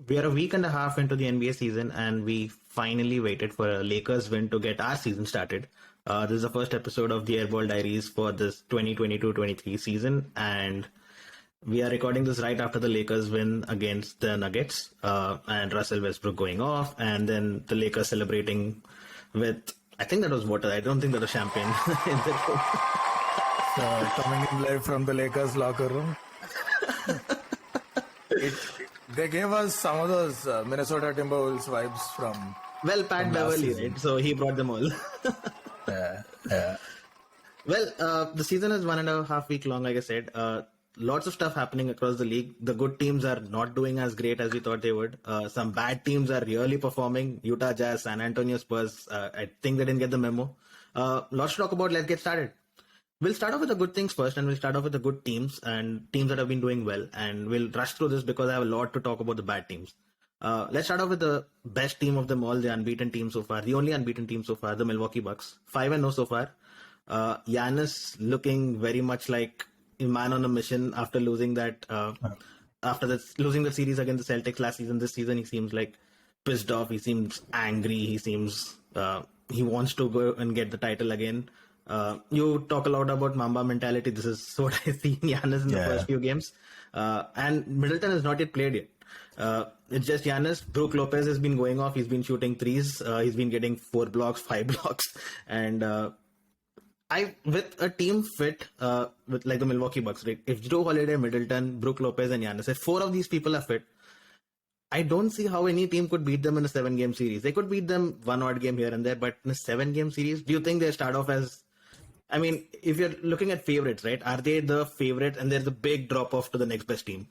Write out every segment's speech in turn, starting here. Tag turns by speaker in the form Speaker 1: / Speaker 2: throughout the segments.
Speaker 1: We are a week and a half into the NBA season, and we finally waited for a Lakers win to get our season started. This is the first episode of the Airball Diaries for this 2022-23 season, and we are recording this right after the Lakers win against the Nuggets, and Russell Westbrook going off, and then the Lakers celebrating with, I think that was water. I don't think that was champagne in the room.
Speaker 2: So, coming in live from the Lakers locker room. They gave us some of those Minnesota Timberwolves vibes from...
Speaker 1: Well, Pat Beverly, right? So he brought them all.
Speaker 2: Yeah.
Speaker 1: Well, the season is 1.5 weeks long, like I said. Lots of stuff happening across the league. The good teams are not doing as great as we thought they would. Some bad teams are really performing. Utah Jazz, San Antonio Spurs. I think they didn't get the memo. Lots to talk about. Let's get started. We'll start off with the good things first, and we'll start off with the good teams and teams that have been doing well. And we'll rush through this because I have a lot to talk about the bad teams. Let's start off with the best team of them all, the unbeaten team so far, the only unbeaten team so far, the Milwaukee Bucks. 5-0 so far. Giannis looking very much like a man on a mission after losing that, losing the series against the Celtics last season. This season, he seems like pissed off. He seems angry. He seems he wants to go and get the title again. You talk a lot about Mamba mentality. This is what I see in Giannis in the first few games. And Middleton has not yet played yet. It's just Giannis. Brook Lopez has been going off. He's been shooting threes. He's been getting 4 blocks, 5 blocks. And with a team fit, with like the Milwaukee Bucks, right? If Drew Holiday, Middleton, Brook Lopez, and Giannis, if 4 of these people are fit, I don't see how any team could beat them in a 7-game series. They could beat them one odd game here and there, but in a 7-game series, do you think they start off as... I mean, if you're looking at favorites, right? Are they the favorite and there's a big drop-off to the next best team?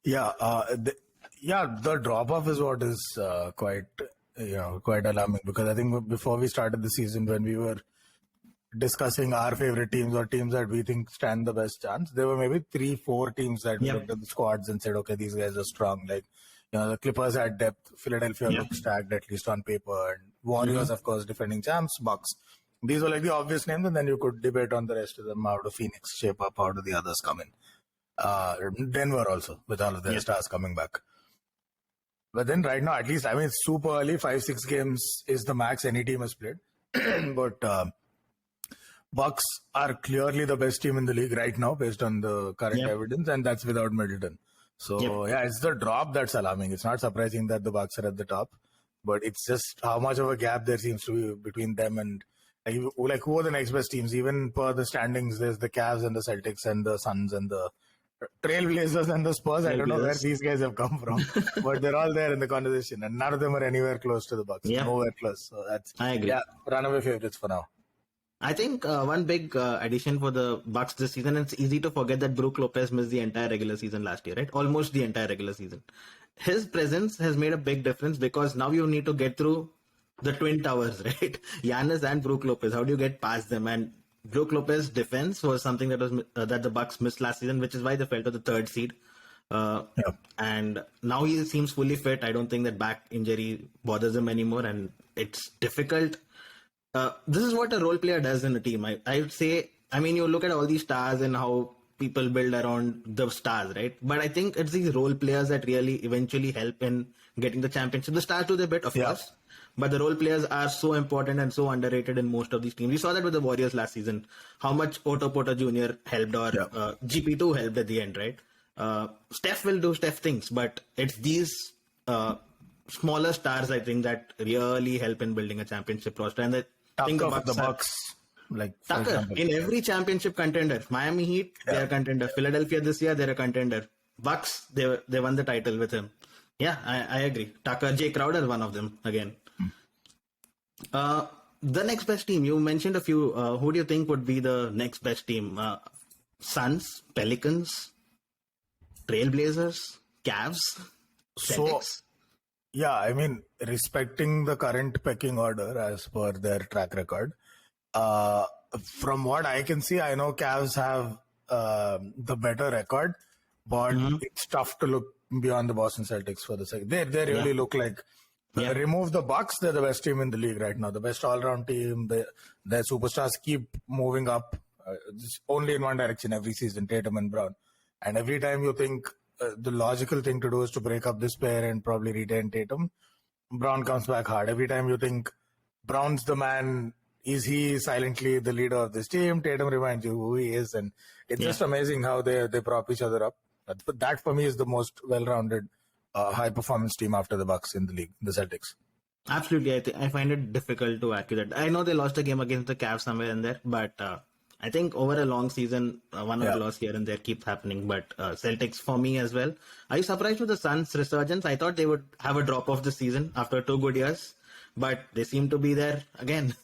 Speaker 2: Yeah, the drop-off is what is quite alarming, because I think before we started the season, when we were discussing our favorite teams or teams that we think stand the best chance, there were maybe 3-4 teams that we looked at the squads and said, okay, these guys are strong. Like, the Clippers had depth, Philadelphia looked stacked, at least on paper, and Warriors, of course, defending champs, Bucks. These were like the obvious names, and then you could debate on the rest of them. How do Phoenix shape up? How do the others come in? Denver also, with all of their stars coming back. But then right now, at least, I mean, it's super early. 5-6 games is the max any team has played. But Bucks are clearly the best team in the league right now, based on the current evidence, and that's without Middleton. So, it's the drop that's alarming. It's not surprising that the Bucks are at the top, but it's just how much of a gap there seems to be between them and... Like, who are the next best teams? Even per the standings, there's the Cavs and the Celtics and the Suns and the Trailblazers and the Spurs. I don't know where these guys have come from, but they're all there in the conversation, and none of them are anywhere close to the Bucks. Nowhere close. So
Speaker 1: I agree.
Speaker 2: Runaway favorites for now.
Speaker 1: I think one big addition for the Bucks this season, it's easy to forget that Brook Lopez missed the entire regular season last year, right? Almost the entire regular season. His presence has made a big difference, because now you need to get through the Twin Towers, right? Giannis and Brook Lopez. How do you get past them? And Brook Lopez's defense was something that was that the Bucks missed last season, which is why they fell to the 3rd seed. And now he seems fully fit. I don't think that back injury bothers him anymore, and it's difficult. This is what a role player does in a team. I would say, I mean, you look at all these stars and how people build around the stars, right? But I think it's these role players that really eventually help in getting the championship. The stars do their bit, of course. But the role players are so important and so underrated in most of these teams. We saw that with the Warriors last season, how much Otto Porter Jr. helped, or GP2 helped at the end, right? Steph will do Steph things, but it's these smaller stars, I think, that really help in building a championship roster. And I think the Bucks
Speaker 2: like
Speaker 1: Tucker, in every championship contender. Miami Heat, they're a contender. Philadelphia this year, they're a contender. Bucks, they won the title with him. Yeah, I agree. Tucker, Jay Crowder, one of them again. The next best team, you mentioned a few. Who do you think would be the next best team? Suns, Pelicans, Trailblazers, Cavs, Celtics?
Speaker 2: I mean, respecting the current pecking order as per their track record, from what I can see, I know Cavs have the better record, but it's tough to look beyond the Boston Celtics for the second. They really look like... Remove the Bucks, they're the best team in the league right now. The best all-round team. Their superstars keep moving up only in one direction every season, Tatum and Brown. And every time you think the logical thing to do is to break up this pair and probably retain Tatum. Brown comes back hard. Every time you think Brown's the man, is he silently the leader of this team? Tatum reminds you who he is, and it's just amazing how they prop each other up. But that for me is the most well-rounded, high-performance team after the Bucks in the league, the Celtics.
Speaker 1: Absolutely, I find it difficult to argue that. I know they lost a game against the Cavs somewhere in there, but I think over a long season, one or two loss here and there keeps happening. But Celtics for me as well. Are you surprised with the Suns' resurgence? I thought they would have a drop off this season after 2 good years, but they seem to be there again.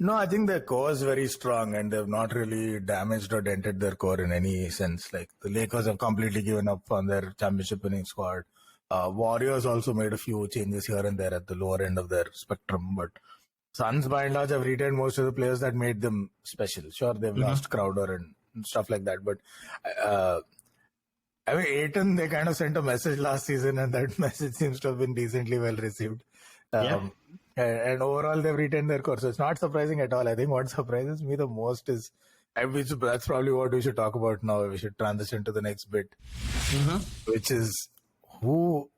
Speaker 2: No, I think their core is very strong and they've not really damaged or dented their core in any sense. Like the Lakers have completely given up on their championship winning squad. Warriors also made a few changes here and there at the lower end of their spectrum, but Suns by and large have retained most of the players that made them special. Sure, they've lost Crowder and stuff like that, but I mean, Ayton, they kind of sent a message last season and that message seems to have been decently well received. And overall, they've retained their core. So it's not surprising at all. I think what surprises me the most is, that's probably what we should talk about now. We should transition to the next bit, which is who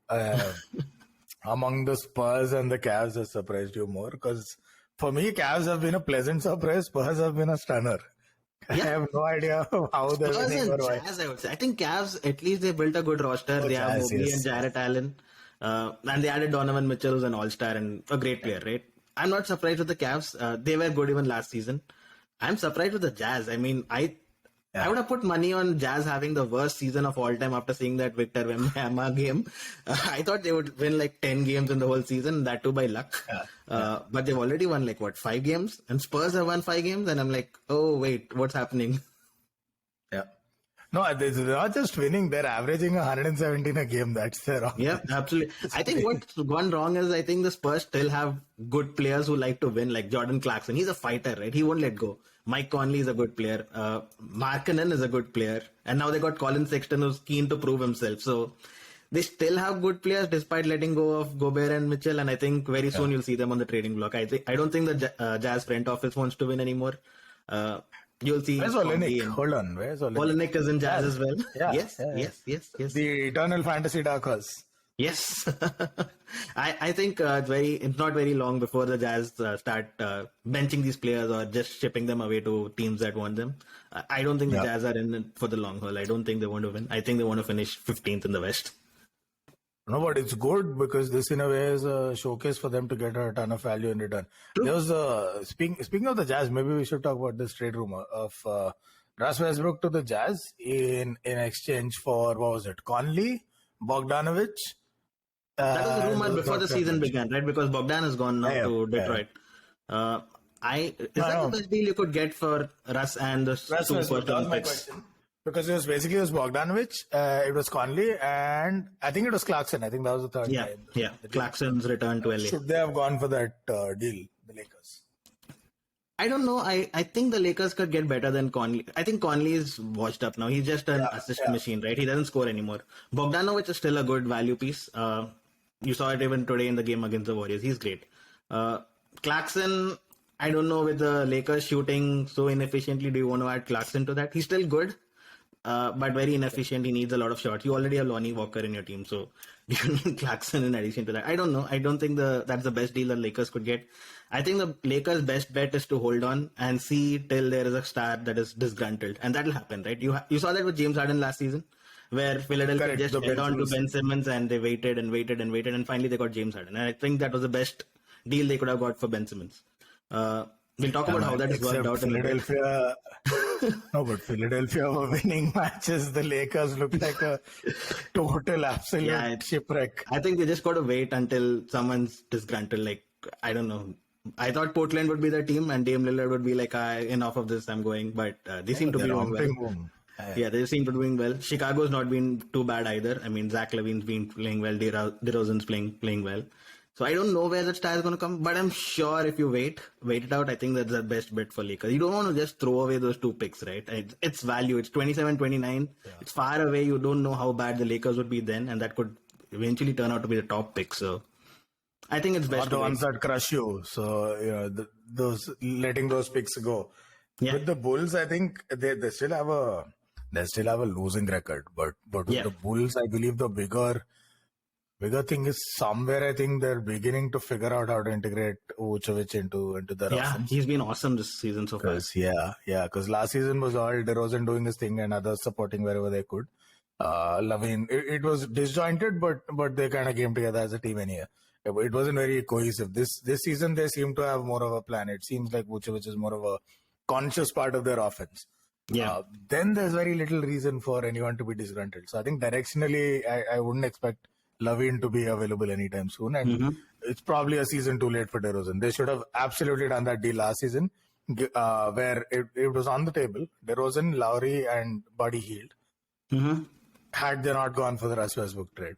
Speaker 2: among the Spurs and the Cavs has surprised you more? Because for me, Cavs have been a pleasant surprise. Spurs have been a stunner. I have no idea how they're winning or why.
Speaker 1: Jazz, I would say. I think Cavs, at least they built a good roster. They have Mobley and Jarrett Allen. And they added Donovan Mitchell, who's an all-star and a great player, right? I'm not surprised with the Cavs. They were good even last season. I'm surprised with the Jazz. I mean, I would have put money on Jazz having the worst season of all time after seeing that Victor Wembanyama game. I thought they would win like 10 games in the whole season, that too by luck. But they've already won 5 games? And Spurs have won 5 games? And I'm like, oh, wait, what's happening?
Speaker 2: Yeah. No, they're not just winning, they're averaging 117 a game. That's their wrong.
Speaker 1: Yeah, absolutely. I think what's gone wrong is I think the Spurs still have good players who like to win, like Jordan Clarkson. He's a fighter, right? He won't let go. Mike Conley is a good player. Markkanen is a good player. And now they got Colin Sexton, who's keen to prove himself. So they still have good players despite letting go of Gobert and Mitchell. And I think very soon you'll see them on the trading block. I don't think the Jazz front office wants to win anymore. You'll see.
Speaker 2: Where's Olenek? Hold on. Where's Olenek?
Speaker 1: Olenek is in Jazz as well.
Speaker 2: Yeah.
Speaker 1: Yes.
Speaker 2: The eternal fantasy dark horse.
Speaker 1: Yes. I think it's not very long before the Jazz start benching these players or just shipping them away to teams that want them. I don't think the Jazz are in it for the long haul. I don't think they want to win. I think they want to finish 15th in the West.
Speaker 2: No, but it's good because this in a way is a showcase for them to get a ton of value in return. True. There was speaking of the Jazz, maybe we should talk about this trade rumor of Russ Westbrook to the Jazz in exchange for, what was it, Conley, Bogdanovic.
Speaker 1: That was a rumor before the season began, right? Because Bogdan has gone now to Detroit. Is that the best deal you could get for Russ and the two first-round picks?
Speaker 2: Because it was Bogdanovic, it was Conley, and I think it was Clarkson. I think that was the third guy.
Speaker 1: Yeah. Clarkson's return to LA.
Speaker 2: Should they have gone for that deal, the Lakers?
Speaker 1: I don't know. I think the Lakers could get better than Conley. I think Conley is washed up now. He's just an assist machine, right? He doesn't score anymore. Bogdanovic is still a good value piece. You saw it even today in the game against the Warriors. He's great. Clarkson, I don't know, with the Lakers shooting so inefficiently, do you want to add Clarkson to that? He's still good. But very inefficient. He needs a lot of shots. You already have Lonnie Walker in your team, so you need Clarkson in addition to that. I don't know. I don't think that's the best deal the Lakers could get. I think the Lakers' best bet is to hold on and see till there is a star that is disgruntled, and that'll happen, right? You saw that with James Harden last season, where Philadelphia just held on to Ben Simmons and they waited, and finally they got James Harden. And I think that was the best deal they could have got for Ben Simmons. We'll talk about how that has worked out.
Speaker 2: Philadelphia. No, but Philadelphia were winning matches. The Lakers look like a total, absolute shipwreck.
Speaker 1: I think they just got to wait until someone's disgruntled. Like, I don't know. I thought Portland would be the team and Dame Lillard would be like, enough of this, I'm going. But they seem to be doing well. Yeah, they seem to be doing well. Chicago's not been too bad either. I mean, Zach LaVine's been playing well. DeRozan's playing well. So I don't know where that star is going to come, but I'm sure if you wait it out, I think that's the best bet for Lakers. You don't want to just throw away those 2 picks, right? It's value. It's 27-29. Yeah. It's far away. You don't know how bad the Lakers would be then, and that could eventually turn out to be the top pick. So I think it's best.
Speaker 2: Or the ones that crush you. So, those letting those picks go. Yeah. With the Bulls, I think they still have they still have a losing record. But with
Speaker 1: Yeah.
Speaker 2: the Bulls, I believe the bigger thing is somewhere I think they're beginning to figure out how to integrate Vucevic into their
Speaker 1: Yeah,
Speaker 2: offense.
Speaker 1: he's been awesome this season so far.
Speaker 2: Because last season was all DeRozan doing his thing and others supporting wherever they could. Lavine, it was disjointed, but they kind of came together as a team anyhow. It wasn't very cohesive. This season they seem to have more of a plan. It seems like Vucevic is more of a conscious part of their offense.
Speaker 1: Yeah.
Speaker 2: Then there's very little reason for anyone to be disgruntled. So I think directionally, I wouldn't expect Lavine to be available anytime soon. And it's probably a season too late for DeRozan. They should have absolutely done that deal last season where it was on the table. DeRozan, Lowry, and Buddy Hield. Had they not gone for the Russ Westbrook trade.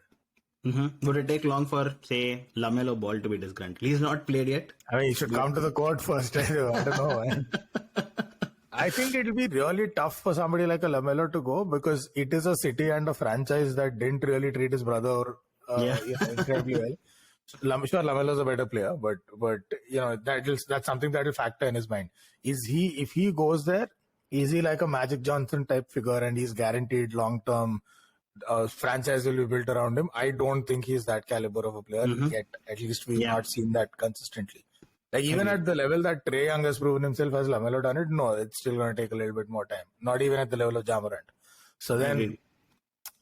Speaker 1: Would it take long for, say, LaMelo Ball to be disgruntled? He's not played yet.
Speaker 2: I mean, he should come to the court first. I don't know. Man. I think it'll be really tough for somebody like a LaMelo to go because it is a city and a franchise that didn't really treat his brother incredibly well. Sure, LaMelo's a better player, but that's something that will factor in his mind. If he goes there, is he like a Magic Johnson type figure and he's guaranteed long term? Franchise will be built around him. I don't think he's that caliber of a player yet. At least we've not seen that consistently. Like even at the level that Trae Young has proven himself, has LaMelo done it? No, it's still going to take a little bit more time. Not even at the level of Ja Morant. So then,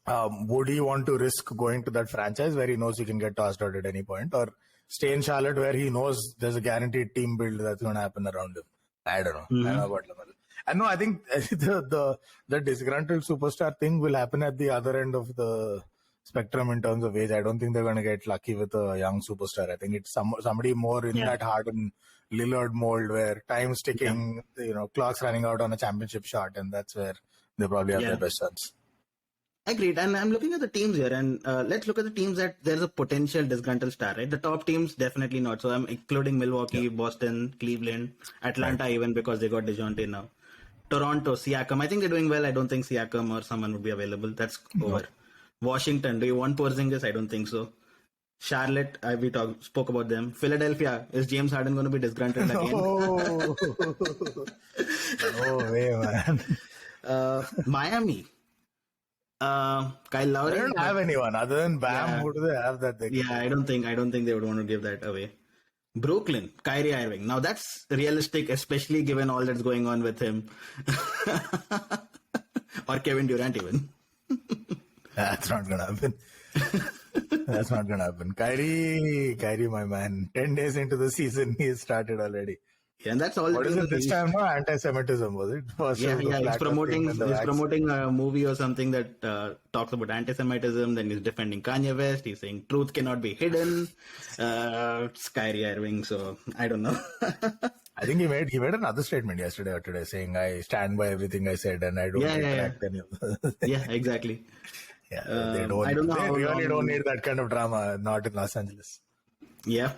Speaker 2: would he want to risk going to that franchise where he knows he can get tossed out at any point, or stay in Charlotte where he knows there's a guaranteed team build that's going to happen around him? I don't know. I don't know about LaMelo. And no, I think the disgruntled superstar thing will happen at the other end of the spectrum in terms of age. I don't think they're going to get lucky with a young superstar. I think it's somebody more in that Harden Lillard mold where time's ticking, clock's running out on a championship shot, and that's where they probably have their best chance.
Speaker 1: Agreed. And I'm looking at the teams here, and let's look at the teams that there's a potential disgruntled star, right? The top teams, definitely not. So I'm including Milwaukee, Boston, Cleveland, Atlanta, even because they got DeJounte now. Toronto, Siakam. I think they're doing well. I don't think Siakam or someone would be available. That's over. Washington, do you want Porzingis? I don't think so. Charlotte, we spoke about them. Philadelphia, is James Harden going to be disgruntled again?
Speaker 2: No way, man.
Speaker 1: Miami. Kyle Lowry.
Speaker 2: They don't have anyone other than Bam. Who do they have that they can
Speaker 1: I don't think they would want to give that away. Brooklyn, Kyrie Irving. Now that's realistic, especially given all that's going on with him. Or Kevin Durant even.
Speaker 2: That's not going to happen. That's not going to happen. Kyrie, my man. 10 days into the season, he started already.
Speaker 1: Yeah, and that's all.
Speaker 2: What is it this time? No, anti-Semitism, was it?
Speaker 1: He's promoting a movie or something that talks about anti-Semitism. Then he's defending Kanye West. He's saying truth cannot be hidden. It's Kyrie Irving, so I don't know.
Speaker 2: I think he made another statement yesterday or today saying, I stand by everything I said and I don't interact any of them.
Speaker 1: Yeah, exactly.
Speaker 2: They really don't need that kind of drama, not in Los Angeles.
Speaker 1: Yeah.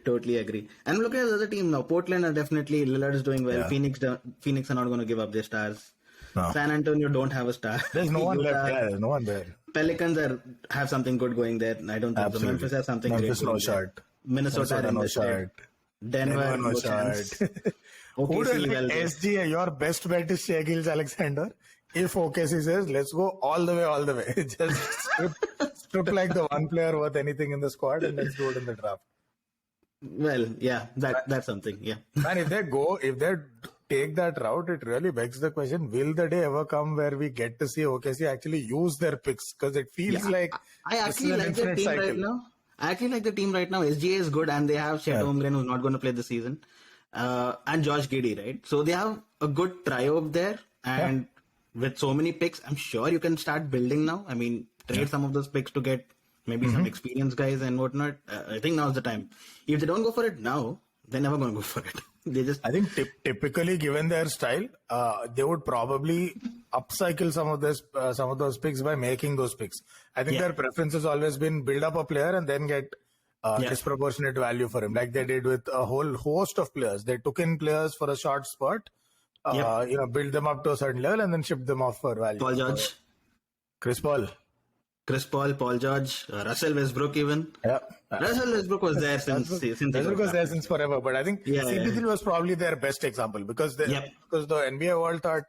Speaker 1: Totally agree. And look at the other team now. Portland are definitely, Lillard is doing well. Yeah. Phoenix are not going to give up their stars. No. San Antonio don't have a star.
Speaker 2: There's no one left. Yeah, there's no one there.
Speaker 1: Pelicans have something good going there. I don't think so. Memphis has something
Speaker 2: Memphis
Speaker 1: great.
Speaker 2: No shot.
Speaker 1: Minnesota
Speaker 2: no shot.
Speaker 1: Denver no chance.
Speaker 2: SGA, your best bet is Shai Gilgeous-Alexander. If OKC says, let's go all the way. Just strip like the one player worth anything in the squad and let's do it in the draft.
Speaker 1: Well, yeah, that's something, yeah.
Speaker 2: Man, if they take that route, it really begs the question, will the day ever come where we get to see OKC actually use their picks? Because it feels like
Speaker 1: I actually like the team right now. SGA is good and they have Chet Holmgren who's not going to play this season. And Josh Giddey, right? So they have a good trio up there and with so many picks, I'm sure you can start building now. I mean, trade some of those picks to get maybe some experienced guys and whatnot. I think now's the time. If they don't go for it now, they're never going to go for it.
Speaker 2: I think typically, given their style, they would probably upcycle some of those picks by making those picks. I think their preference has always been build up a player and then get disproportionate value for him, like they did with a whole host of players. They took in players for a short spurt. Build them up to a certain level and then ship them off for value.
Speaker 1: Paul George.
Speaker 2: Chris Paul,
Speaker 1: Paul George, Russell Westbrook even.
Speaker 2: Yeah.
Speaker 1: Russell Westbrook was there since
Speaker 2: forever. But I think CP3 was probably their best example because the NBA world thought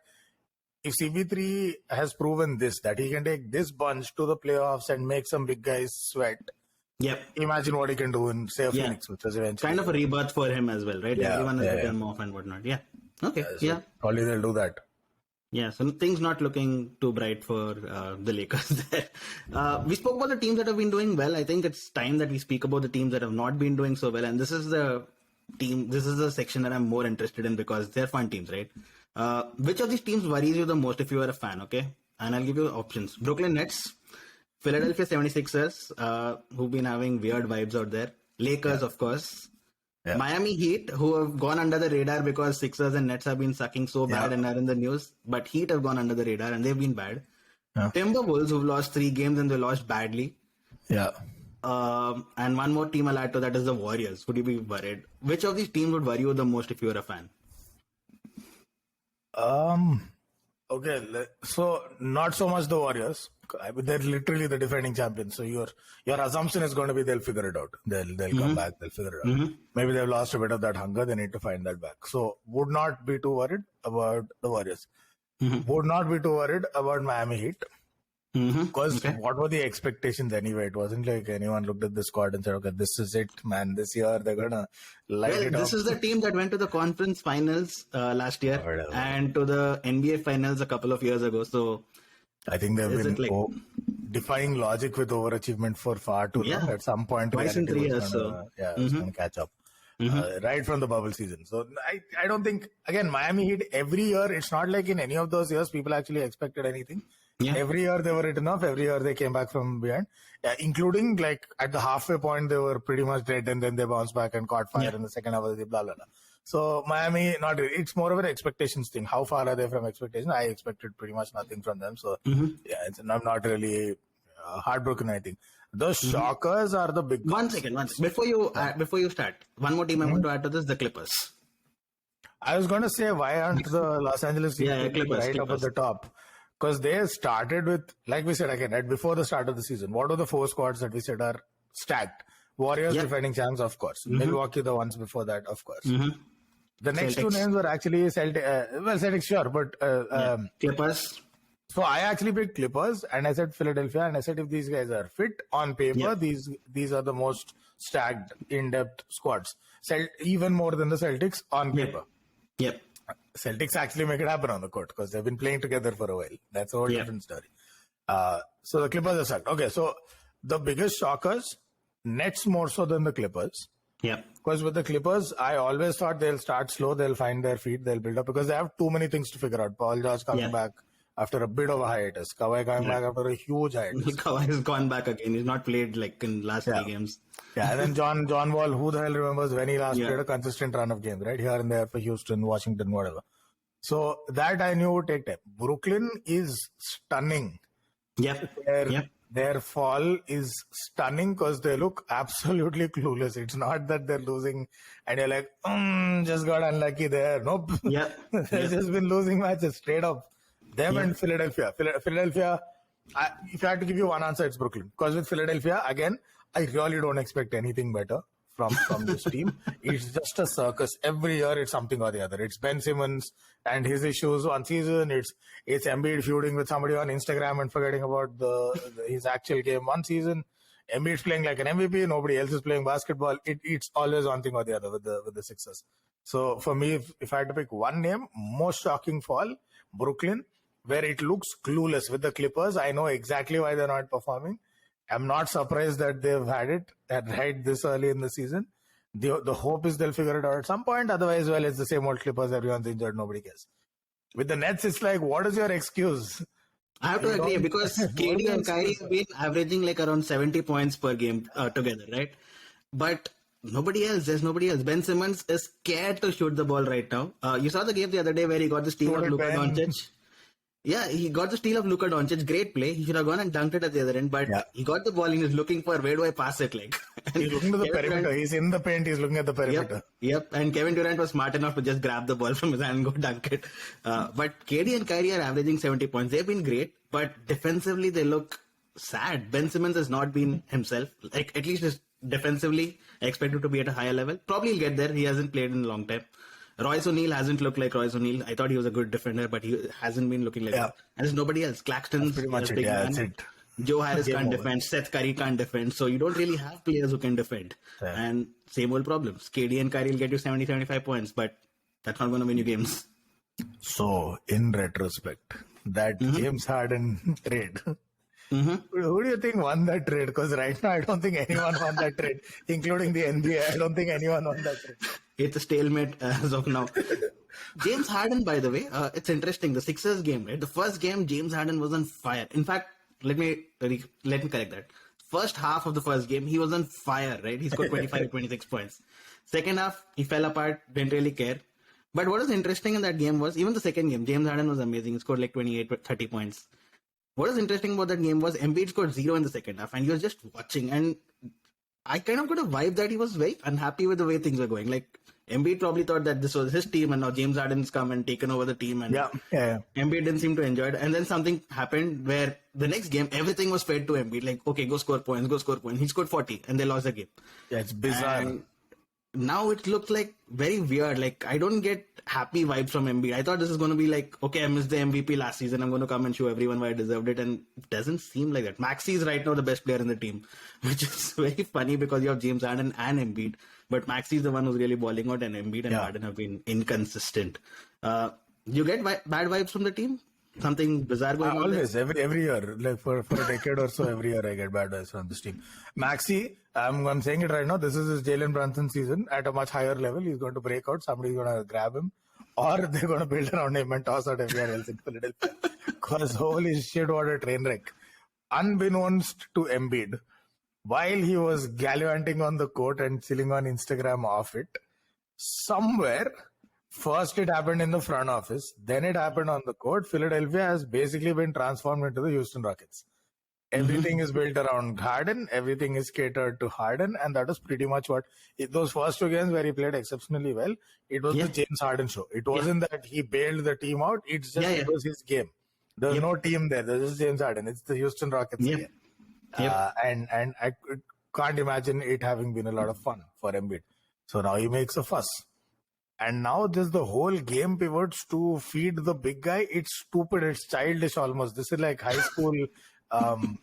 Speaker 2: if CP3 has proven this, that he can take this bunch to the playoffs and make some big guys sweat,
Speaker 1: Yep.
Speaker 2: imagine what he can do in, say, a Phoenix, which was eventually
Speaker 1: Kind of a rebirth for him as well, right?
Speaker 2: Yeah,
Speaker 1: Everyone has
Speaker 2: yeah,
Speaker 1: let him off and whatnot. Yeah. Okay.
Speaker 2: so probably they'll do that.
Speaker 1: Yeah, so things not looking too bright for the Lakers there. We spoke about the teams that have been doing well. I think it's time that we speak about the teams that have not been doing so well. And this is the section that I'm more interested in because they're fun teams, right? Which of these teams worries you the most if you are a fan, okay? And I'll give you options. Brooklyn Nets, Philadelphia 76ers, who've been having weird vibes out there. Lakers, of course.
Speaker 2: Yeah.
Speaker 1: Miami Heat, who have gone under the radar because Sixers and Nets have been sucking so bad and are in the news. But Heat have gone under the radar and they've been bad.
Speaker 2: Yeah.
Speaker 1: Timberwolves, who've lost 3 games and they lost badly.
Speaker 2: Yeah.
Speaker 1: And one more team I'll add to that is the Warriors. Would you be worried? Which of these teams would worry you the most if you were a fan?
Speaker 2: Okay, so not so much the Warriors. They're literally the defending champions. So your assumption is going to be they'll figure it out. They'll come back. They'll figure it out. Maybe they've lost a bit of that hunger. They need to find that back. So would not be too worried about the Warriors. Would not be too worried about Miami Heat. Because what were the expectations anyway? It wasn't like anyone looked at the squad and said, okay, this is it, man. This year they're going to light it up.
Speaker 1: This is the team that went to the conference finals last year and to the NBA finals a couple of years ago. So
Speaker 2: I think they've been defying logic with overachievement for far too long. At some point,
Speaker 1: twice in 3 years.
Speaker 2: It's going to catch up. Right from the bubble season. So I don't think, again, Miami Heat every year, it's not like in any of those years people actually expected anything. Yeah. Every year they were written off. Every year they came back from behind, including like at the halfway point, they were pretty much dead and then they bounced back and caught fire in the second half of the blah, blah, blah. So Miami, not really. It's more of an expectations thing. How far are they from expectations? I expected pretty much nothing from them. So I'm not really heartbroken, I think. The shockers are the big
Speaker 1: One second. Before you start, one more team I want to add to this, the Clippers.
Speaker 2: I was going to say, why aren't the Los Angeles
Speaker 1: Clippers,
Speaker 2: up at the top? Because they started with, like we said again, right before the start of the season, what are the 4 squads that we said are stacked? Warriors, defending champs, of course. Milwaukee, the ones before that, of course. The next Celtics. 2 names were actually Celtics, sure, but
Speaker 1: Clippers.
Speaker 2: So I actually picked Clippers, and I said Philadelphia, and I said if these guys are fit on paper, these are the most stacked, in-depth squads. Even more than the Celtics on paper.
Speaker 1: Yep.
Speaker 2: Celtics actually make it happen on the court because they've been playing together for a while. That's a whole different story. So the Clippers are stacked. Okay, so the biggest shockers, Nets more so than the Clippers.
Speaker 1: Yeah.
Speaker 2: Because with the Clippers, I always thought they'll start slow, they'll find their feet, they'll build up because they have too many things to figure out. Paul George coming back after a bit of a hiatus. Kawhi coming back after a huge hiatus.
Speaker 1: Kawhi has gone back again. He's not played like in last 3 games.
Speaker 2: Yeah, and then John Wall, who the hell remembers when he last played a consistent run of games, right? Here and there for Houston, Washington, whatever. So that I knew would take time. Brooklyn is stunning. Their fall is stunning because they look absolutely clueless. It's not that they're losing and you're like, just got unlucky there. Nope. They've just been losing matches straight up. Them and Philadelphia. Philadelphia, if I had to give you one answer, it's Brooklyn. Because with Philadelphia, again, I really don't expect anything better from this team. It's just a circus. Every year it's something or the other. It's Ben Simmons and his issues one season. It's Embiid feuding with somebody on Instagram and forgetting about his actual game one season. Embiid's playing like an MVP. Nobody else is playing basketball. It's always one thing or the other with the Sixers. So for me, if I had to pick one name, most shocking fall, Brooklyn, where it looks clueless. With the Clippers, I know exactly why they're not performing. I'm not surprised that they've had it right this early in the season. The hope is they'll figure it out at some point. Otherwise, well, it's the same old Clippers. Everyone's injured. Nobody cares. With the Nets, it's like, what is your excuse?
Speaker 1: I have to agree because KD and Kyrie have been averaging like around 70 points per game together, right? But nobody else. There's nobody else. Ben Simmons is scared to shoot the ball right now. You saw the game the other day where he got the steal of Luka Doncic. Yeah, he got the steal of Luka Doncic. Great play. He should have gone and dunked it at the other end, but he got the ball and he's looking for where do I pass it like.
Speaker 2: He's looking to the perimeter. He's in the paint. He's looking at the perimeter.
Speaker 1: Yep. And Kevin Durant was smart enough to just grab the ball from his hand and go dunk it. But KD and Kyrie are averaging 70 points. They've been great, but defensively they look sad. Ben Simmons has not been himself. Like at least defensively, I expect him to be at a higher level. Probably he'll get there. He hasn't played in a long time. Royce O'Neal hasn't looked like Royce O'Neal. I thought he was a good defender, but he hasn't been looking like that. And there's nobody else. Claxton's
Speaker 2: pretty much
Speaker 1: a
Speaker 2: it.
Speaker 1: big
Speaker 2: Yeah,
Speaker 1: man.
Speaker 2: that's it.
Speaker 1: Joe Harris
Speaker 2: Game
Speaker 1: can't
Speaker 2: over.
Speaker 1: defend. Seth Curry can't defend. So you don't really have players who can defend.
Speaker 2: Yeah.
Speaker 1: And same old problems. KD and Kyrie will get you 70, 75 points, but that's not going to win you games.
Speaker 2: So, in retrospect, that James Harden trade, who do you think won that trade? Because right now, I don't think anyone won that trade, including the NBA. I don't think anyone won that trade.
Speaker 1: It's a stalemate as of now. James Harden, by the way, it's interesting. The Sixers game, right? The first game, James Harden was on fire. In fact, let me correct that. First half of the first game, he was on fire, right? He scored 25, 26 points. Second half, he fell apart, didn't really care. But what was interesting in that game was, even the second game, James Harden was amazing. He scored like 28, 30 points. What was interesting about that game was Embiid scored 0 in the second half, and he was just watching. And I kind of got a vibe that he was very unhappy with the way things were going. Like, Embiid probably thought that this was his team, and now James Harden's come and taken over the team. And Embiid didn't seem to enjoy it. And then something happened where the next game, everything was fed to Embiid. Like, okay, go score points. He scored 40, and they lost the game.
Speaker 2: Yeah, it's bizarre.
Speaker 1: And now it looks like very weird. Like, I don't get happy vibes from Embiid. I thought this is going to be like, okay, I missed the MVP last season. I'm going to come and show everyone why I deserved it. And it doesn't seem like that. Maxey is right now the best player in the team, which is very funny because you have James Harden and Embiid. But Maxey is the one who's really balling out, and Embiid and Harden have been inconsistent. You get bad vibes from the team? Something bizarre going on?
Speaker 2: Always, every year, like for a decade or so, every year I get bad vibes from this team. Maxey, I'm saying it right now. This is his Jalen Brunson season at a much higher level. He's going to break out. Somebody's going to grab him, or they're going to build around him and toss out everyone else in Philadelphia. Because holy shit, what a train wreck! Unbeknownst to Embiid, while he was gallivanting on the court and chilling on Instagram off it, somewhere, first it happened in the front office, then it happened on the court. Philadelphia has basically been transformed into the Houston Rockets. Everything is built around Harden, everything is catered to Harden, and that was pretty much what those first two games where he played exceptionally well. It was the James Harden show. It wasn't that he bailed the team out, it's just it was his game. There's no team there, there's just James Harden. It's the Houston Rockets game. And I can't imagine it having been a lot of fun for Embiid. So now he makes a fuss. And now just the whole game pivots to feed the big guy. It's stupid. It's childish almost. This is like high school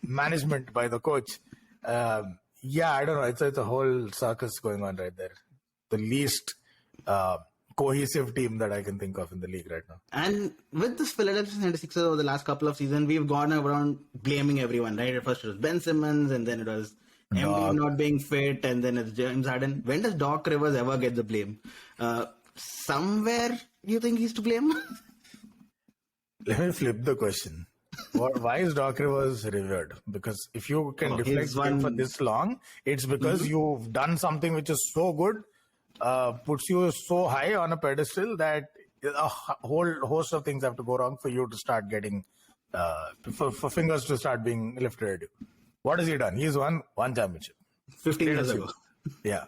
Speaker 2: management by the coach. I don't know. It's a whole circus going on right there. The least cohesive team that I can think of in the league right now.
Speaker 1: And with this Philadelphia 76ers over the last couple of seasons, we've gone around blaming everyone, right? At first it was Ben Simmons, and then it was Embiid not being fit, and then it's James Harden. When does Doc Rivers ever get the blame? Somewhere you think he's to blame?
Speaker 2: Let me flip the question. Why is Doc Rivers revered? Because if you can deflect him for this long, it's because you've done something which is so good, puts you so high on a pedestal that a whole host of things have to go wrong for you to start getting, for fingers to start being lifted at you. What has he done? He's won one championship.
Speaker 1: 15 years ago.
Speaker 2: Yeah.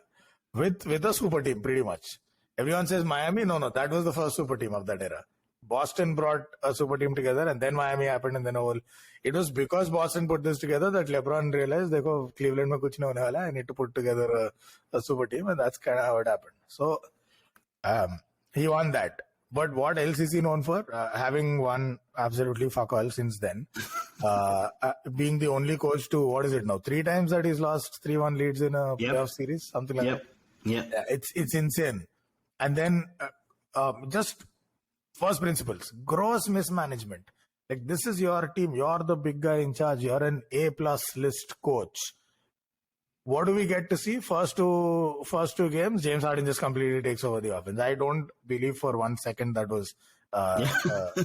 Speaker 2: With a super team, pretty much. Everyone says Miami. No, that was the first super team of that era. Boston brought a super team together, and then Miami happened, and then it was because Boston put this together that LeBron realized, देखो, Cleveland में कुछ नहीं होने वाला. I need to put together a super team, and that's kind of how it happened. So, he won that. But what else is he known for? Having won absolutely fuck all since then. Being the only coach to, what is it now, 3 times that he's lost 3-1 leads in a playoff series, something like that.
Speaker 1: Yeah,
Speaker 2: it's insane. And then just first principles, gross mismanagement. Like, this is your team. You're the big guy in charge. You're an A+ list coach. What do we get to see? First two games, James Harden just completely takes over the offense. I don't believe for 1 second that was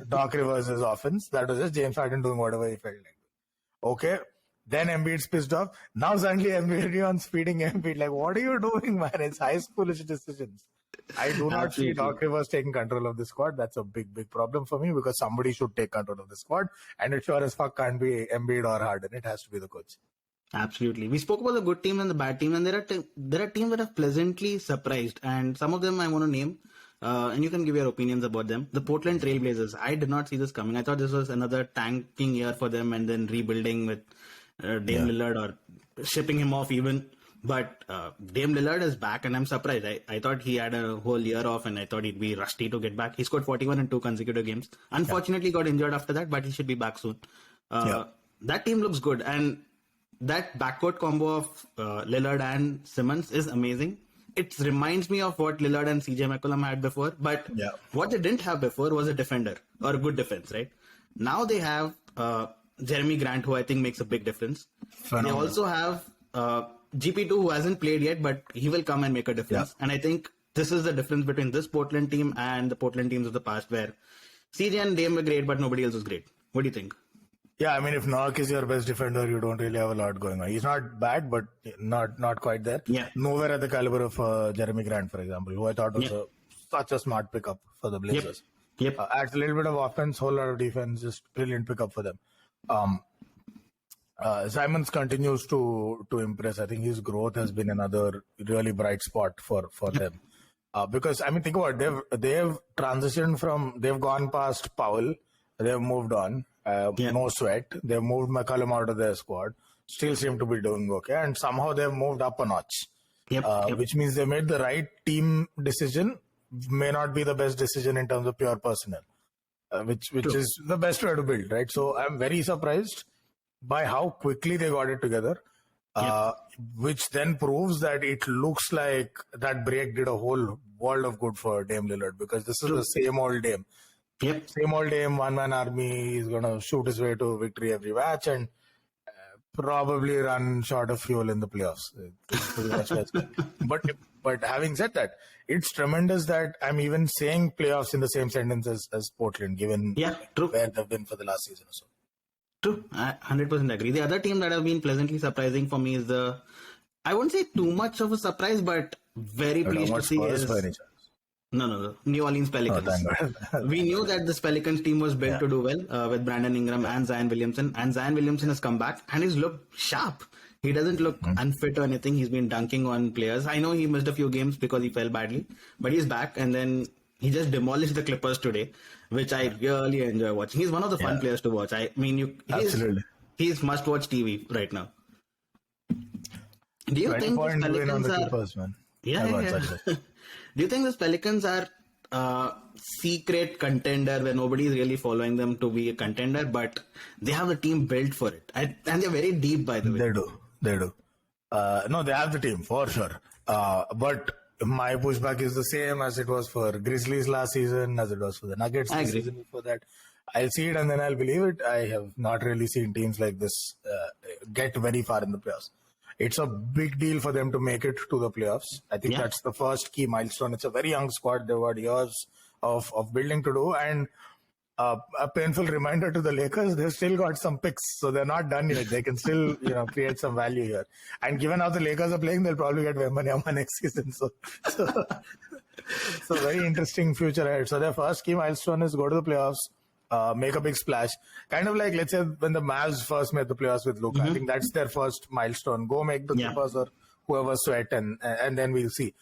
Speaker 2: Doc Rivers' offense. That was just James Harden doing whatever he felt like. Okay. Then Embiid's pissed off. Now suddenly everyone's feeding Embiid. Like, what are you doing, man? It's high schoolish decisions. I do not see Doc Rivers taking control of the squad. That's a big, big problem for me because somebody should take control of the squad. And it sure as fuck can't be Embiid or Harden. It has to be the coach.
Speaker 1: Absolutely. We spoke about the good team and the bad team, and there are teams that have pleasantly surprised, and some of them I want to name, and you can give your opinions about them. The Portland Trail Blazers. I did not see this coming. I thought this was another tanking year for them, and then rebuilding with Dame Lillard or shipping him off even. But Dame Lillard is back, and I'm surprised. I thought he had a whole year off, and I thought he'd be rusty to get back. He scored 41 in 2 consecutive games. Unfortunately, got injured after that, but he should be back soon. That team looks good, and that backcourt combo of Lillard and Simmons is amazing. It reminds me of what Lillard and CJ McCollum had before, but what they didn't have before was a defender or a good defense, right? Now they have Jeremy Grant, who I think makes a big difference. Phenomenal. They also have GP2, who hasn't played yet, but he will come and make a difference. And I think this is the difference between this Portland team and the Portland teams of the past, where CJ and Dame were great, but nobody else was great. What do you think?
Speaker 2: Yeah, I mean, if Knock is your best defender, you don't really have a lot going on. He's not bad, but not quite there. Nowhere at the caliber of Jeremy Grant, for example, who I thought was such a smart pickup for the Blazers. Adds a little bit of offense, whole lot of defense, just brilliant pickup for them. Simons continues to impress. I think his growth has been another really bright spot for them. Because, I mean, think about it. They've transitioned from, they've gone past Powell. They've moved on. No sweat. They've moved McCollum out of their squad. Still seem to be doing okay. And somehow they've moved up a notch. Which means they made the right team decision. May not be the best decision in terms of pure personnel. Which is the best way to build, right? So I'm very surprised by how quickly they got it together. Which then proves that it looks like that break did a whole world of good for Dame Lillard. Because this is the same old Dame. Same old Dame, one-man army. He's going to shoot his way to victory every match and probably run short of fuel in the playoffs. But having said that, it's tremendous that I'm even saying playoffs in the same sentence as Portland, given where they've been for the last season or so.
Speaker 1: True. I 100% agree. The other team that have been pleasantly surprising for me is I wouldn't say too much of a surprise, but very pleased to see is... No. New Orleans Pelicans. We knew that this Pelicans team was built to do well with Brandon Ingram and Zion Williamson. And Zion Williamson has come back and he's looked sharp. He doesn't look unfit or anything. He's been dunking on players. I know he missed a few games because he fell badly. But he's back, and then he just demolished the Clippers today, which I really enjoy watching. He's one of the fun players to watch. I mean, he's must-watch TV right now. Do you think the Pelicans are... Clippers, man. Do you think the Pelicans are secret contender where nobody is really following them to be a contender, but they have the team built for it? And they're very deep, by the way.
Speaker 2: They do. No, they have the team, for sure. But my pushback is the same as it was for Grizzlies last season, as it was for the Nuggets the season before that. I'll see it and then I'll believe it. I have not really seen teams like this get very far in the playoffs. It's a big deal for them to make it to the playoffs. I think that's the first key milestone. It's a very young squad. They've got years of building to do. And a painful reminder to the Lakers, they've still got some picks. So they're not done yet. They can still create some value here. And given how the Lakers are playing, they'll probably get Wembanyama next season. So very interesting future ahead. So their first key milestone is go to the playoffs. Make a big splash. Kind of like, let's say, when the Mavs first made the playoffs with Luka. I think that's their first milestone. Go make the Clippers or whoever sweat, and then we'll see.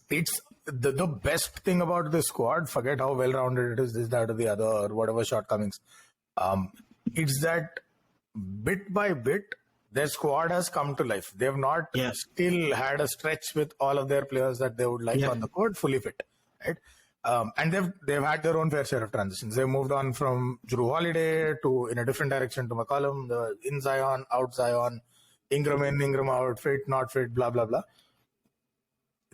Speaker 2: It's the best thing about this squad, forget how well-rounded it is, this, that, or the other, or whatever shortcomings. It's that bit by bit, their squad has come to life. They've not still had a stretch with all of their players that they would like on the court fully fit, right? And they've had their own fair share of transitions. They've moved on from Jrue Holiday to in a different direction to McCollum, the in Zion, out Zion, Ingram in, Ingram out, fit, not fit, blah, blah, blah.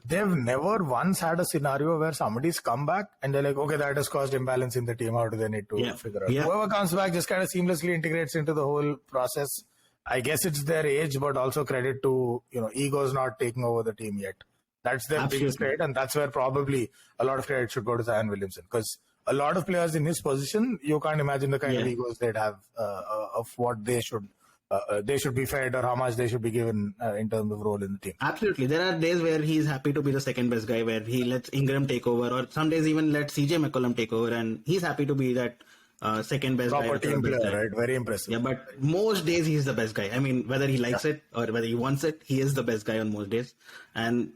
Speaker 2: They've never once had a scenario where somebody's come back and they're like, okay, that has caused imbalance in the team. How do they need to figure out? Whoever comes back just kind of seamlessly integrates into the whole process. I guess it's their age, but also credit to, egos not taking over the team yet. That's their biggest credit, and that's where probably a lot of credit should go to Zion Williamson, because a lot of players in his position, you can't imagine the kind of egos they'd have of what they should be fed or how much they should be given in terms of role in the team.
Speaker 1: Absolutely. There are days where he's happy to be the second best guy, where he lets Ingram take over, or some days even let CJ McCollum take over, and he's happy to be that second best guy.
Speaker 2: Proper team player, right? Very impressive.
Speaker 1: Yeah, but most days he's the best guy. I mean, whether he likes it or whether he wants it, he is the best guy on most days. And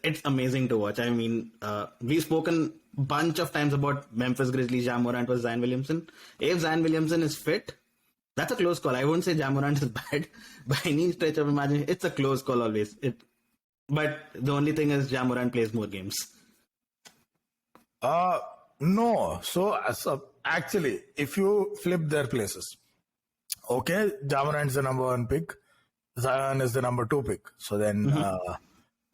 Speaker 1: it's amazing to watch. I mean, we've spoken a bunch of times about Memphis Grizzlies, Ja Morant versus Zion Williamson. If Zion Williamson is fit, That's a close call. I won't say Ja Morant is bad by any stretch of imagination. It's a close call always. But the only thing is Ja Morant plays more games.
Speaker 2: No. So actually, if you flip their places, okay, Ja Morant is the number 1 pick, Zion is the number 2 pick. So then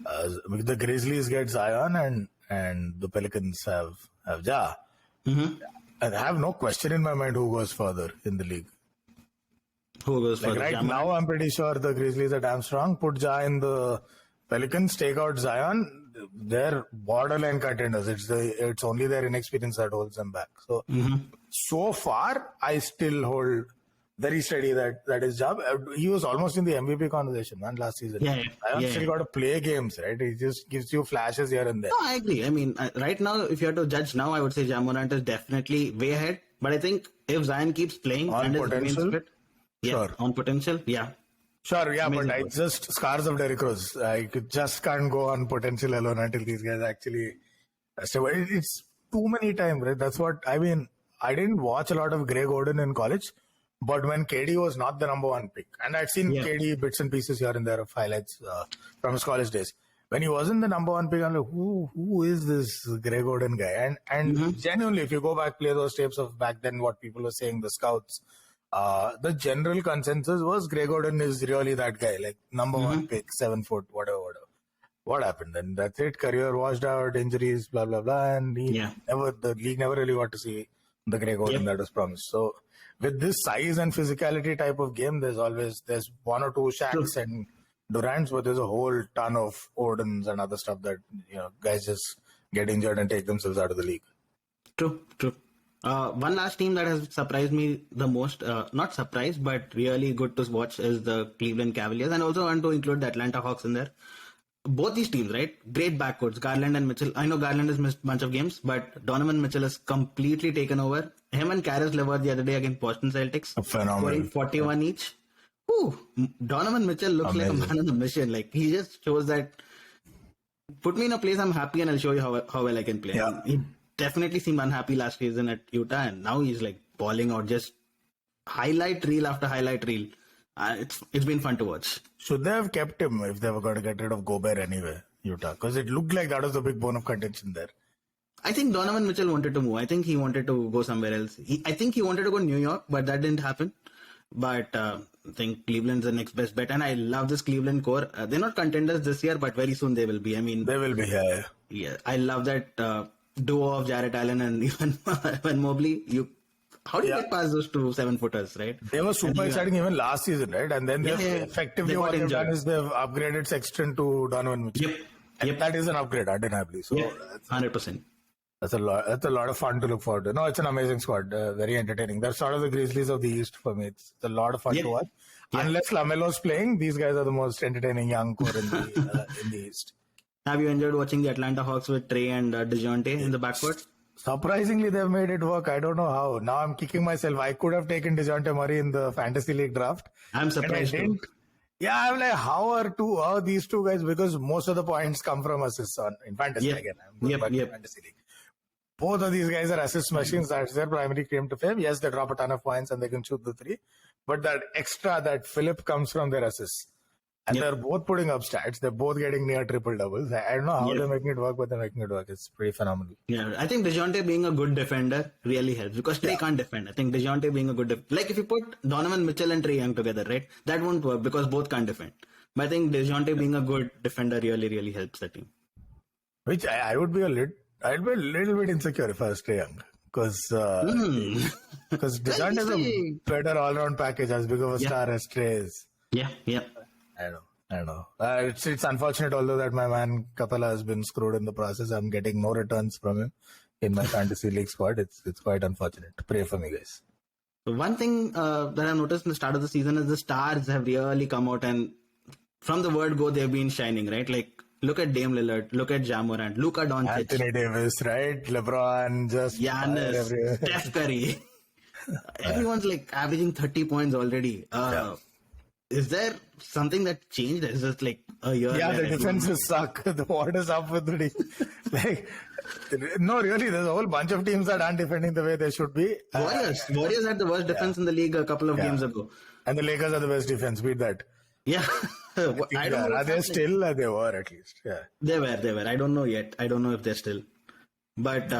Speaker 2: the Grizzlies get Zion and the Pelicans have Ja. And I have no question in my mind who goes further in the league.
Speaker 1: Who goes
Speaker 2: Like
Speaker 1: further?
Speaker 2: right
Speaker 1: Ja
Speaker 2: now,
Speaker 1: Morant?
Speaker 2: I'm pretty sure the Grizzlies are damn strong. Put Ja in the Pelicans, take out Zion. They're borderline contenders. It's only their inexperience that holds them back. So far, I still hold very steady that is Ja. He was almost in the MVP conversation, man, last season. Zion still got to play games, right? He just gives you flashes here and there.
Speaker 1: No, I agree. I mean, right now, if you have to judge now, I would say Ja Morant is definitely way ahead. But I think if Zion keeps playing
Speaker 2: On
Speaker 1: and
Speaker 2: potential?
Speaker 1: fit,
Speaker 2: Sure.
Speaker 1: on potential, yeah.
Speaker 2: Sure, yeah,
Speaker 1: Amazing
Speaker 2: but I
Speaker 1: goal.
Speaker 2: just scars of Derrick Rose. I just can't go on potential alone until these guys actually. So it's too many times, right? That's what I mean. I didn't watch a lot of Greg Oden in college, but when KD was not the number 1 pick, and I'd seen KD bits and pieces here and there of highlights from his college days. When he wasn't the number 1 pick, I'm like, who is this Greg Oden guy? And genuinely, if you go back, play those tapes of back then, what people were saying, the scouts. The general consensus was Greg Oden is really that guy, like number 1 pick, 7 foot, whatever. What happened? Then that's it. Career washed out, injuries, blah blah blah, and the league never really got to see the Greg Oden that was promised. So with this size and physicality type of game, there's 1 or 2 Shaqs and Durants, but there's a whole ton of Odens and other stuff that guys just get injured and take themselves out of the league.
Speaker 1: True. One last team that has surprised me the most, not surprised, but really good to watch is the Cleveland Cavaliers. And also want to include the Atlanta Hawks in there. Both these teams, right? Great backcourts, Garland and Mitchell. I know Garland has missed a bunch of games, but Donovan Mitchell has completely taken over. Him and Karis LeVert the other day against Boston Celtics.
Speaker 2: Phenomenal.
Speaker 1: Scoring 41 each. Ooh, Donovan Mitchell looks like a man on a mission. Like, he just shows that, put me in a place I'm happy and I'll show you how well I can play.
Speaker 2: Yeah.
Speaker 1: He definitely seemed unhappy last season at Utah, and now he's like balling out, just highlight reel after highlight reel. It's been fun to watch.
Speaker 2: Should they have kept him if they were going to get rid of Gobert anyway, Utah? Because it looked like that was the big bone of contention there.
Speaker 1: I think Donovan Mitchell wanted to move. I think he wanted to go somewhere else. I think he wanted to go to New York, but that didn't happen. But I think Cleveland's the next best bet. And I love this Cleveland core. They're not contenders this year, but very soon they will be. I mean,
Speaker 2: they will be here.
Speaker 1: Yeah, I love that duo of Jarrett Allen and even Mobley. How do you get past those 2 7-footers, right?
Speaker 2: They were super exciting even last season, right? And then effectively what they've done is they've upgraded Sexton to Donovan Mitchell. Yep. That is an upgrade, undeniably. So
Speaker 1: 100%.
Speaker 2: That's a lot of fun to look forward to. No, it's an amazing squad. Very entertaining. They're sort of the Grizzlies of the East for me. It's a lot of fun to watch. Unless LaMelo's playing, these guys are the most entertaining young core in the East.
Speaker 1: Have you enjoyed watching the Atlanta Hawks with Trey and DeJounte in the backcourt?
Speaker 2: Surprisingly, they've made it work. I don't know how. Now I'm kicking myself. I could have taken DeJounte Murray in the fantasy league draft.
Speaker 1: I'm surprised too.
Speaker 2: Yeah, I'm like, how are these two guys? Because most of the points come from assists in fantasy again. Fantasy league. Both of these guys are assist machines. That's their primary claim to fame. Yes, they drop a ton of points and they can shoot the 3. But that extra, that fillip comes from their assists. And they're both putting up stats. They're both getting near triple doubles. I don't know how they're making it work, but they're making it work. It's pretty phenomenal.
Speaker 1: Yeah, I think DeJounte being a good defender really helps because Trey can't defend. I think DeJounte being a good like if you put Donovan Mitchell and Trey Young together, right? That won't work because both can't defend. But I think DeJounte being a good defender really helps the team.
Speaker 2: Which I'd be a little bit insecure if I was Trey Young. Because DeJounte is a better all-round package as big of a star as Trey is.
Speaker 1: Yeah.
Speaker 2: I don't know. It's unfortunate, although that my man Kapala has been screwed in the process. I'm getting no returns from him in my fantasy league squad. It's quite unfortunate. Pray for me, guys.
Speaker 1: One thing that I've noticed in the start of the season is the stars have really come out, and from the word go, they've been shining, right? Like, look at Dame Lillard, look at Ja Morant, Luka Doncic,
Speaker 2: Anthony Davis, right? LeBron, just
Speaker 1: Giannis, Steph Curry. Everyone's like averaging 30 points already. is there something that changed? Is it like a year?
Speaker 2: Yeah,
Speaker 1: where
Speaker 2: the defenses suck. What is up with the like? No, really, there's a whole bunch of teams that aren't defending the way they should be.
Speaker 1: Warriors had the worst defense in the league a couple of games ago.
Speaker 2: And the Lakers are the best defense. Beat that.
Speaker 1: Yeah. I don't know.
Speaker 2: Are they still? They were at least. Yeah.
Speaker 1: They were. I don't know yet. I don't know if they're still. But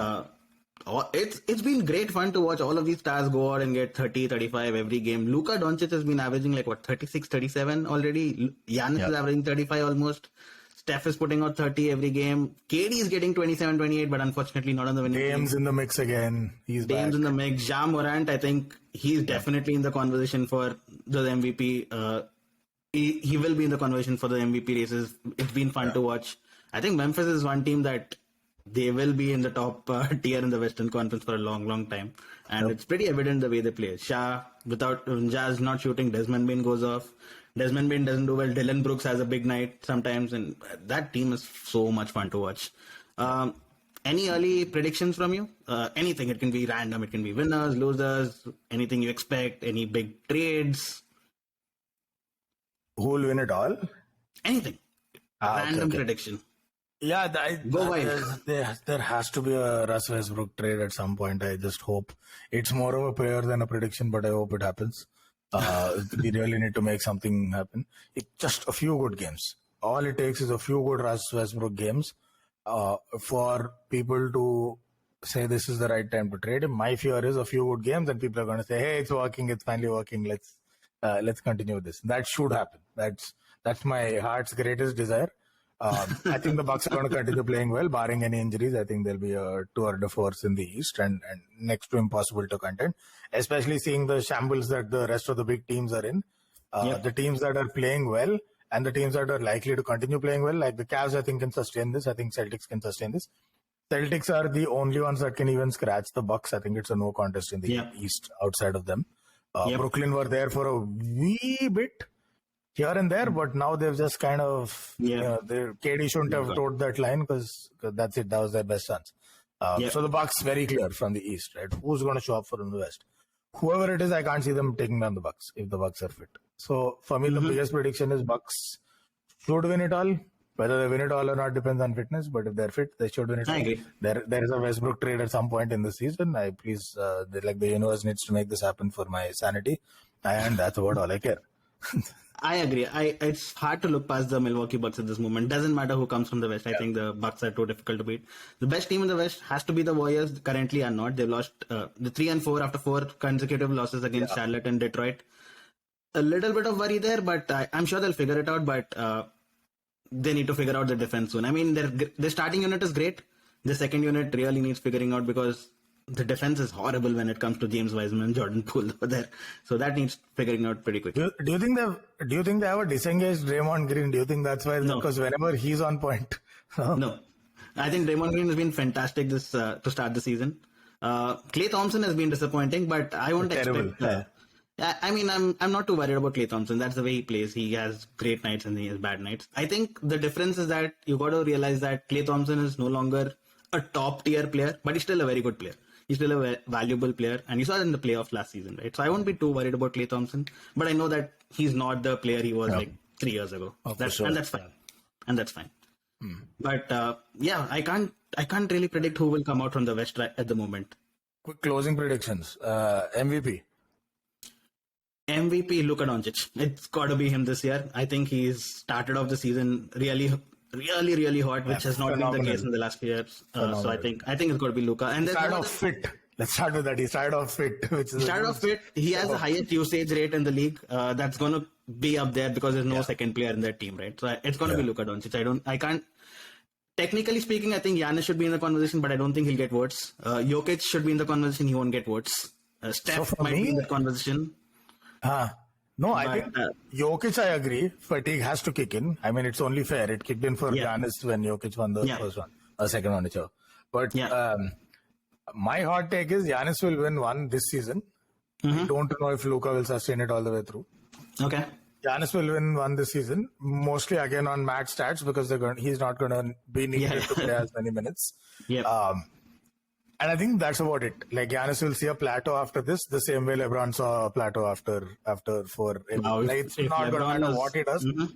Speaker 1: it's been great fun to watch all of these stars go out and get 30, 35 every game. Luka Doncic has been averaging like 36, 37 already. Giannis is averaging 35 almost. Steph is putting out 30 every game. KD is getting 27, 28, but unfortunately not on the winning team.
Speaker 2: Dame's in the mix again. He's
Speaker 1: Dame's in the mix. Ja Morant, I think he's definitely in the conversation for the MVP. He will be in the conversation for the MVP races. It's been fun to watch. I think Memphis is one team that they will be in the top tier in the Western Conference for a long, long time. And it's pretty evident the way they play. Without Jazz not shooting, Desmond Bain goes off. Desmond Bain doesn't do well. Dylan Brooks has a big night sometimes. And that team is so much fun to watch. Any early predictions from you? Anything. It can be random. It can be winners, losers, anything you expect, any big trades.
Speaker 2: Who will win it all?
Speaker 1: Anything. Random prediction.
Speaker 2: Yeah,
Speaker 1: Go wild.
Speaker 2: There has to be a Russ Westbrook trade at some point. I just hope it's more of a prayer than a prediction, but I hope it happens. We really need to make something happen. It's just a few good games. All it takes is a few good Russ Westbrook games for people to say this is the right time to trade him. My fear is a few good games, and people are going to say, "Hey, it's working. It's finally working. Let's continue this." That should happen. That's my heart's greatest desire. I think the Bucks are going to continue playing well, barring any injuries. I think there'll be a tour de force in the East and next to impossible to contend, especially seeing the shambles that the rest of the big teams are in. The teams that are playing well and the teams that are likely to continue playing well, like the Cavs, I think can sustain this. I think Celtics can sustain this. Celtics are the only ones that can even scratch the Bucks. I think it's a no contest in the East outside of them. Brooklyn were there for a wee bit here and there, but now they've just kind of, KD shouldn't have toed that line because that's it. That was their best chance. So the Bucks very clear from the East, right? Who's going to show up for them in the West? Whoever it is, I can't see them taking down the Bucks if the Bucks are fit. So for me, the biggest prediction is Bucks should win it all. Whether they win it all or not depends on fitness, but if they're fit, they should win it all.
Speaker 1: Agree.
Speaker 2: There is a Westbrook trade at some point in the season. The universe needs to make this happen for my sanity, and that's about all I care.
Speaker 1: I agree. It's hard to look past the Milwaukee Bucks at this moment. Doesn't matter who comes from the West. I think the Bucks are too difficult to beat. The best team in the West has to be the Warriors. Currently are not. They've lost the 3-4 after 4 consecutive losses against Charlotte and Detroit. A little bit of worry there, but I'm sure they'll figure it out. But they need to figure out the defense soon. I mean, their starting unit is great. The second unit really needs figuring out because the defense is horrible when it comes to James Wiseman and Jordan Poole over there. So that needs figuring out pretty quickly.
Speaker 2: Do you think they have a disengaged Draymond Green? Do you think that's why?
Speaker 1: No.
Speaker 2: Because whenever he's on point.
Speaker 1: No. I think Draymond Green has been fantastic to start the season. Klay Thompson has been disappointing, but I won't expect... I mean, I'm not too worried about Klay Thompson. That's the way he plays. He has great nights and he has bad nights. I think the difference is that you got to realize that Klay Thompson is no longer a top tier player, but he's still a very good player. He's still a valuable player, and you saw it in the playoffs last season, right? So I won't be too worried about Klay Thompson, but I know that he's not the player he was like 3 years ago. And that's fine. And that's fine. But I can't really predict who will come out from the West at the moment.
Speaker 2: Quick closing predictions. MVP,
Speaker 1: Luka Doncic. It's got to be him this year. I think he's started off the season really hot, which has not been the case in the last few years. So I think it's got to be Luka. And
Speaker 2: fit. Let's start with that. He started off fit.
Speaker 1: He has the highest usage rate in the league. That's going to be up there because there's no second player in that team, right? So it's going to be Luka Doncic. I can't. Technically speaking, I think Giannis should be in the conversation, but I don't think he'll get votes. Jokic should be in the conversation. He won't get votes. Steph might be in the conversation.
Speaker 2: I think Jokic, I agree. Fatigue has to kick in. I mean, it's only fair. It kicked in for Giannis when Jokic won the first one, second one, whichever. But my hot take is Giannis will win one this season. I don't know if Luka will sustain it all the way through.
Speaker 1: Okay.
Speaker 2: Giannis will win one this season, mostly again on max stats because he's not going to be needed to play as many minutes.
Speaker 1: Yeah.
Speaker 2: And I think that's about it. Like Giannis will see a plateau after this, the same way LeBron saw a plateau after 4.
Speaker 1: Wow,
Speaker 2: Like, it's not going to
Speaker 1: LeBron
Speaker 2: matter
Speaker 1: was-
Speaker 2: what he does.
Speaker 1: Mhm.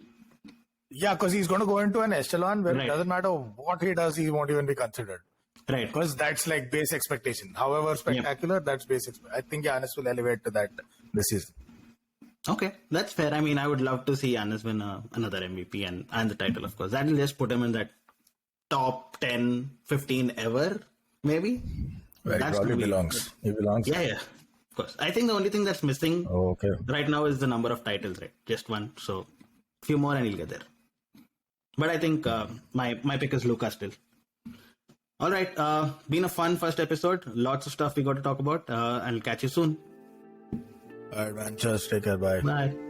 Speaker 2: Yeah, because he's going to go into an echelon where
Speaker 1: Right.
Speaker 2: it doesn't matter what he does, he won't even be considered.
Speaker 1: Right.
Speaker 2: Because that's like base expectation. However spectacular, that's base. I think Giannis will elevate to that this season.
Speaker 1: Okay, that's fair. I mean, I would love to see Giannis win another MVP and the title, of course. That will just put him in that top 10, 15 ever, maybe.
Speaker 2: Where he
Speaker 1: That's
Speaker 2: probably
Speaker 1: gonna be
Speaker 2: belongs. He belongs.
Speaker 1: Yeah, of course. I think the only thing that's missing
Speaker 2: Okay.
Speaker 1: right now is the number of titles, right? Just one. So, few more and he'll get there. But I think my pick is Luka still. All right. Been a fun first episode. Lots of stuff we got to talk about. I'll catch you soon.
Speaker 2: All right, man. Just take care. Bye.
Speaker 1: Bye.